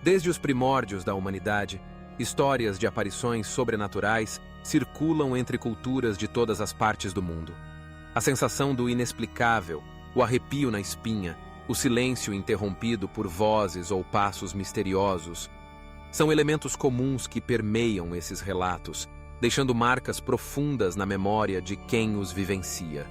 Desde os primórdios da humanidade, histórias de aparições sobrenaturais circulam entre culturas de todas as partes do mundo. A sensação do inexplicável, o arrepio na espinha, o silêncio interrompido por vozes ou passos misteriosos, são elementos comuns que permeiam esses relatos, deixando marcas profundas na memória de quem os vivencia.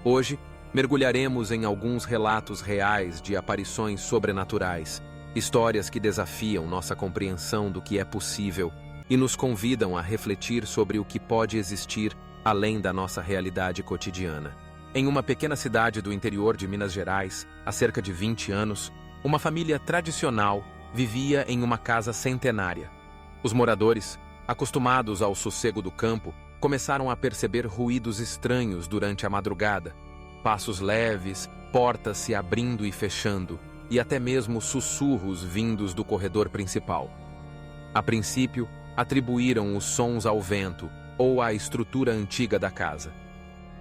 Hoje, mergulharemos em alguns relatos reais de aparições sobrenaturais, histórias que desafiam nossa compreensão do que é possível e nos convidam a refletir sobre o que pode existir além da nossa realidade cotidiana. Em uma pequena cidade do interior de Minas Gerais, há cerca de 20 anos, uma família tradicional vivia em uma casa centenária. Os moradores, acostumados ao sossego do campo, começaram a perceber ruídos estranhos durante a madrugada, passos leves, portas se abrindo e fechando, e até mesmo sussurros vindos do corredor principal. A princípio, atribuíram os sons ao vento ou à estrutura antiga da casa.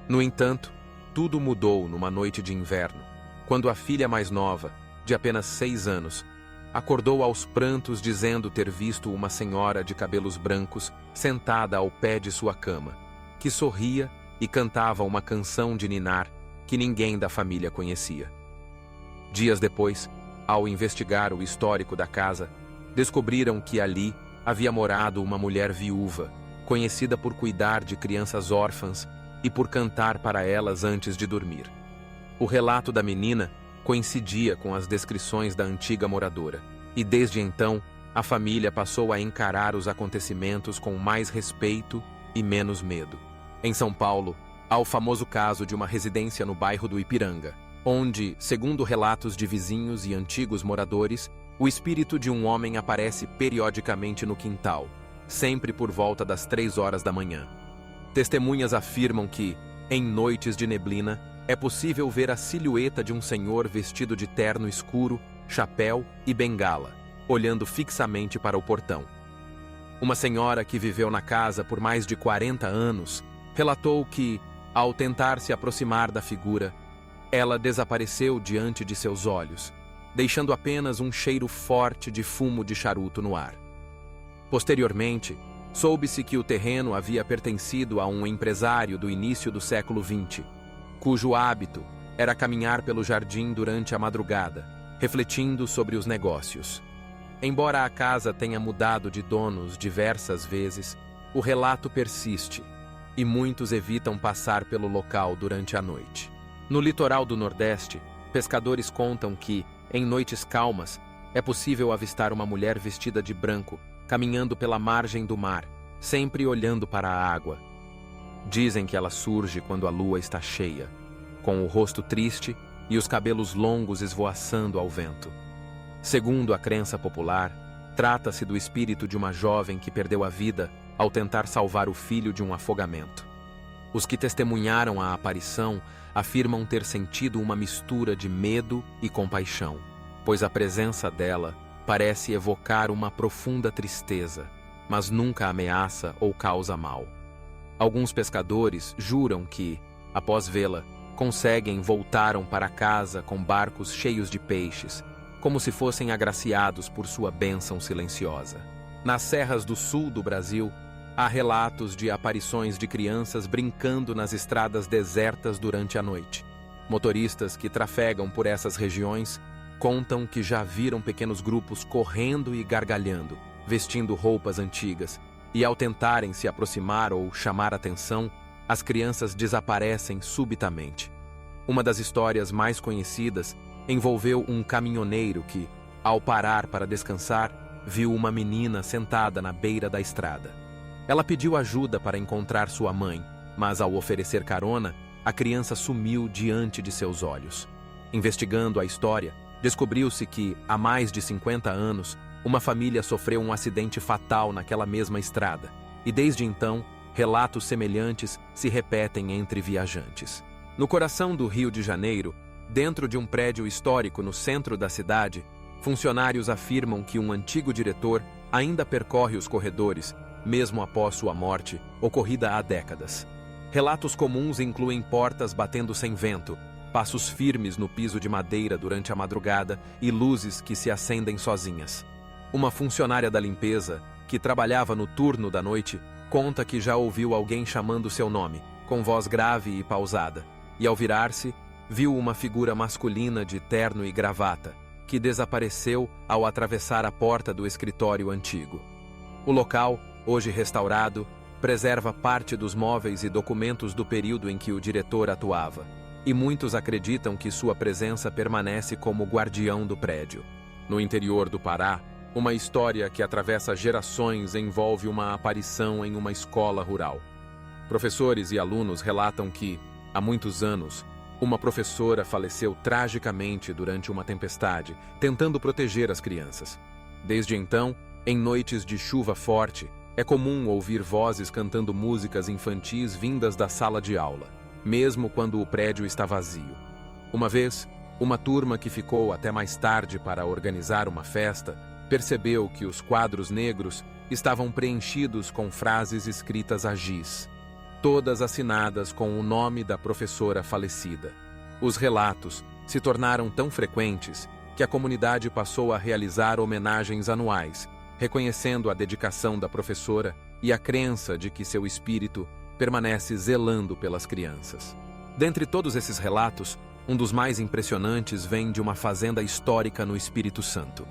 No entanto, tudo mudou numa noite de inverno, quando a filha mais nova, de apenas 6 anos, acordou aos prantos dizendo ter visto uma senhora de cabelos brancos sentada ao pé de sua cama, que sorria e cantava uma canção de ninar que ninguém da família conhecia. Dias depois, ao investigar o histórico da casa, descobriram que ali havia morado uma mulher viúva, conhecida por cuidar de crianças órfãs e por cantar para elas antes de dormir. O relato da menina coincidia com as descrições da antiga moradora, e desde então, a família passou a encarar os acontecimentos com mais respeito e menos medo. Em São Paulo, há o famoso caso de uma residência no bairro do Ipiranga, onde, segundo relatos de vizinhos e antigos moradores, o espírito de um homem aparece periodicamente no quintal, sempre por volta das 3 horas da manhã. Testemunhas afirmam que, em noites de neblina, é possível ver a silhueta de um senhor vestido de terno escuro, chapéu e bengala, olhando fixamente para o portão. Uma senhora que viveu na casa por mais de 40 anos relatou que, ao tentar se aproximar da figura, ela desapareceu diante de seus olhos, deixando apenas um cheiro forte de fumo de charuto no ar. Posteriormente, soube-se que o terreno havia pertencido a um empresário do início do século XX, cujo hábito era caminhar pelo jardim durante a madrugada, refletindo sobre os negócios. Embora a casa tenha mudado de donos diversas vezes, o relato persiste, e muitos evitam passar pelo local durante a noite. No litoral do Nordeste, pescadores contam que, em noites calmas, é possível avistar uma mulher vestida de branco, caminhando pela margem do mar, sempre olhando para a água. Dizem que ela surge quando a lua está cheia, com o rosto triste e os cabelos longos esvoaçando ao vento. Segundo a crença popular, trata-se do espírito de uma jovem que perdeu a vida ao tentar salvar o filho de um afogamento. Os que testemunharam a aparição afirmam ter sentido uma mistura de medo e compaixão, pois a presença dela parece evocar uma profunda tristeza, mas nunca ameaça ou causa mal. Alguns pescadores juram que, após vê-la, conseguem voltaram para casa com barcos cheios de peixes, como se fossem agraciados por sua bênção silenciosa. Nas serras do sul do Brasil, há relatos de aparições de crianças brincando nas estradas desertas durante a noite. Motoristas que trafegam por essas regiões contam que já viram pequenos grupos correndo e gargalhando, vestindo roupas antigas, e ao tentarem se aproximar ou chamar atenção, as crianças desaparecem subitamente. Uma das histórias mais conhecidas envolveu um caminhoneiro que, ao parar para descansar, viu uma menina sentada na beira da estrada. Ela pediu ajuda para encontrar sua mãe, mas ao oferecer carona, a criança sumiu diante de seus olhos. Investigando a história, descobriu-se que, há mais de 50 anos, uma família sofreu um acidente fatal naquela mesma estrada, e desde então, relatos semelhantes se repetem entre viajantes. No coração do Rio de Janeiro, dentro de um prédio histórico no centro da cidade, funcionários afirmam que um antigo diretor ainda percorre os corredores, mesmo após sua morte, ocorrida há décadas. Relatos comuns incluem portas batendo sem vento, passos firmes no piso de madeira durante a madrugada e luzes que se acendem sozinhas. Uma funcionária da limpeza, que trabalhava no turno da noite, conta que já ouviu alguém chamando seu nome, com voz grave e pausada, e ao virar-se, viu uma figura masculina de terno e gravata, que desapareceu ao atravessar a porta do escritório antigo. O local, hoje restaurado, preserva parte dos móveis e documentos do período em que o diretor atuava, e muitos acreditam que sua presença permanece como guardião do prédio. No interior do Pará, uma história que atravessa gerações envolve uma aparição em uma escola rural. Professores e alunos relatam que, há muitos anos, uma professora faleceu tragicamente durante uma tempestade, tentando proteger as crianças. Desde então, em noites de chuva forte, é comum ouvir vozes cantando músicas infantis vindas da sala de aula, mesmo quando o prédio está vazio. Uma vez, uma turma que ficou até mais tarde para organizar uma festa percebeu que os quadros negros estavam preenchidos com frases escritas a giz, todas assinadas com o nome da professora falecida. Os relatos se tornaram tão frequentes que a comunidade passou a realizar homenagens anuais, reconhecendo a dedicação da professora e a crença de que seu espírito permanece zelando pelas crianças. Dentre todos esses relatos, um dos mais impressionantes vem de uma fazenda histórica no Espírito Santo.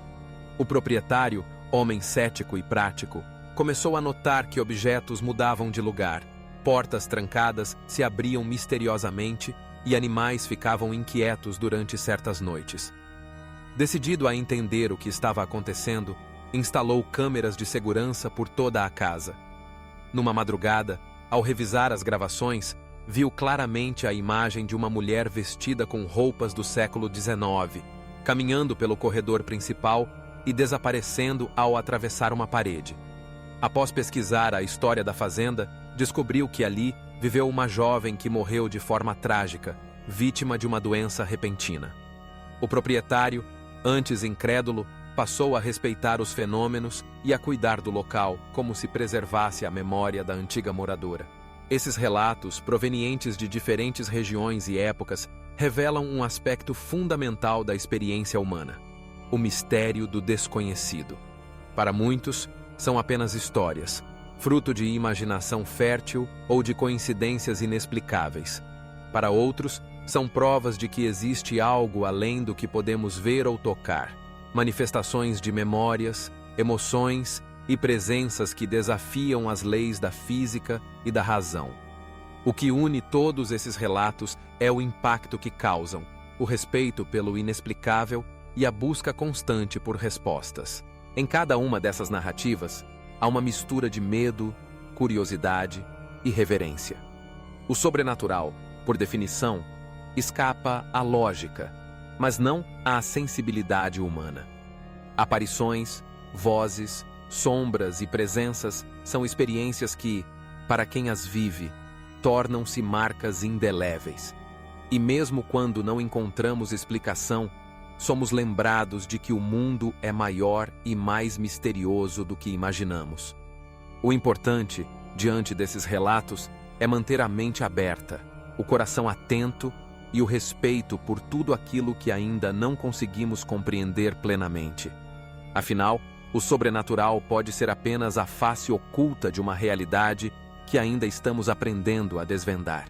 O proprietário, homem cético e prático, começou a notar que objetos mudavam de lugar, portas trancadas se abriam misteriosamente e animais ficavam inquietos durante certas noites. Decidido a entender o que estava acontecendo, instalou câmeras de segurança por toda a casa. Numa madrugada, ao revisar as gravações, viu claramente a imagem de uma mulher vestida com roupas do século XIX, caminhando pelo corredor principal e desaparecendo ao atravessar uma parede. Após pesquisar a história da fazenda, descobriu que ali viveu uma jovem que morreu de forma trágica, vítima de uma doença repentina. O proprietário, antes incrédulo, passou a respeitar os fenômenos e a cuidar do local, como se preservasse a memória da antiga moradora. Esses relatos, provenientes de diferentes regiões e épocas, revelam um aspecto fundamental da experiência humana: o mistério do desconhecido. Para muitos, são apenas histórias, fruto de imaginação fértil ou de coincidências inexplicáveis. Para outros, são provas de que existe algo além do que podemos ver ou tocar, manifestações de memórias, emoções e presenças que desafiam as leis da física e da razão. O que une todos esses relatos é o impacto que causam, o respeito pelo inexplicável e a busca constante por respostas. Em cada uma dessas narrativas, há uma mistura de medo, curiosidade e reverência. O sobrenatural, por definição, escapa à lógica, mas não à sensibilidade humana. Aparições, vozes, sombras e presenças são experiências que, para quem as vive, tornam-se marcas indeléveis. E mesmo quando não encontramos explicação, somos lembrados de que o mundo é maior e mais misterioso do que imaginamos. O importante, diante desses relatos, é manter a mente aberta, o coração atento e o respeito por tudo aquilo que ainda não conseguimos compreender plenamente. Afinal, o sobrenatural pode ser apenas a face oculta de uma realidade que ainda estamos aprendendo a desvendar.